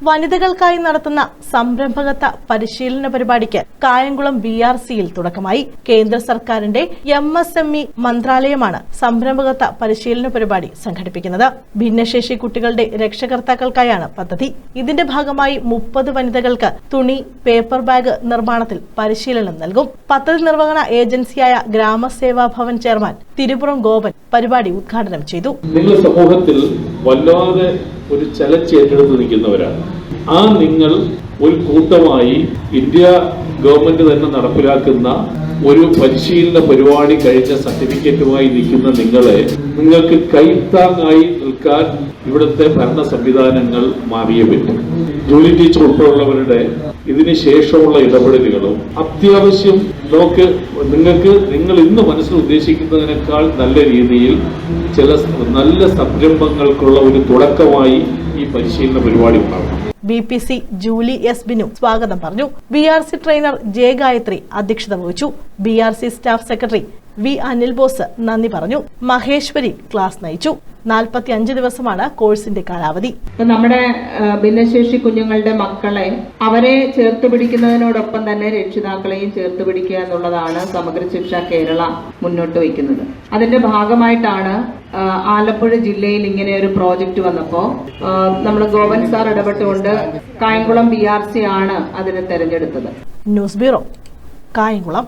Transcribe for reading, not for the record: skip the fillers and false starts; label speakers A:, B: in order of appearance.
A: വനിതകൾക്കായി നടത്തുന്ന സംരംഭകത്വ പരിശീലന പരിപാടിക്ക് കായംകുളം BRCയിൽ തുടക്കമായി. കേന്ദ്ര സർക്കാരിന്റെ MSME മന്ത്രാലയമാണ് സംരംഭകത്വ പരിശീലന പരിപാടി സംഘടിപ്പിക്കുന്നത്. ഭിന്നശേഷി കുട്ടികളുടെ രക്ഷകർത്താക്കൾക്കായാണ് പദ്ധതി. ഇതിന്റെ ഭാഗമായി 30 വനിതകൾക്ക് തുണി, പേപ്പർ ബാഗ് നിർമ്മാണത്തിൽ പരിശീലനം നൽകും. പദ്ധതി നിർവഹണ ഏജൻസിയായ ഗ്രാമസേവാ ഭവൻ ചെയർമാൻ തിരുപുറം ഗോപൻ പരിപാടി ഉദ്ഘാടനം ചെയ്തു.
B: നിങ്ങൾ സമൂഹത്തിൽ വല്ലാതെ ഒരു ചലച്ച് ഏറ്റെടുത്ത് നിൽക്കുന്നവരാണ്. ആ നിങ്ങൾ ഒരു കൂട്ടമായി ഇന്ത്യ ഗവൺമെന്റ് തന്നെ നടപ്പിലാക്കുന്ന ഒരു പരിശീലന പരിപാടി കഴിഞ്ഞ സർട്ടിഫിക്കറ്റുമായി നിൽക്കുന്ന നിങ്ങൾക്ക് കൈത്താങ്ങായി നിൽക്കാൻ ഇവിടുത്തെ ഭരണ സംവിധാനങ്ങൾ മാറിയേ പറ്റും. ജോലി ടീച്ചർ ഉൾപ്പെടെയുള്ളവരുടെ ഇതിന് ശേഷമുള്ള ഇടപെടലുകളും അത്യാവശ്യം നിങ്ങൾ ഇന്ന് മനസ്സിൽ ഉദ്ദേശിക്കുന്നതിനേക്കാൾ നല്ല രീതിയിൽ ചില നല്ല സംരംഭങ്ങൾക്കുള്ള ഒരു തുടക്കമായി ഈ പരിശീലന പരിപാടി ഉണ്ടാകും.
A: BPC Julie S. ബിനു സ്വാഗതം പറഞ്ഞു. BRC trainer J. ഗായത്രി അധ്യക്ഷത വഹിച്ചു. BRC staff secretary V. Anil boss നന്ദി പറഞ്ഞു. മഹേശ്വരി ക്ലാസ് നയിച്ചു. 45 ദിവസമാണ് കോഴ്സിന്റെ കാലാവധി.
C: നമ്മുടെ ഭിന്നശേഷി കുഞ്ഞുങ്ങളുടെ മക്കളെ അവരെ ചേർത്ത് പിടിക്കുന്നതിനോടൊപ്പം തന്നെ രക്ഷിതാക്കളെയും ചേർത്ത് പിടിക്കുക എന്നുള്ളതാണ് സമഗ്ര ശിക്ഷ കേരള മുന്നോട്ട് വയ്ക്കുന്നത്. അതിന്റെ ഭാഗമായിട്ടാണ് ആലപ്പുഴ ജില്ലയിൽ ഇങ്ങനെ ഒരു പ്രോജക്റ്റ് വന്നപ്പോൾ നമ്മൾ ഗോവൻ സാർ ഇടപെട്ടുകൊണ്ട് കായംകുളം BRC ആണ് അതിനെ തെരഞ്ഞെടുത്തത്.
A: News bureau, Kayamkulam.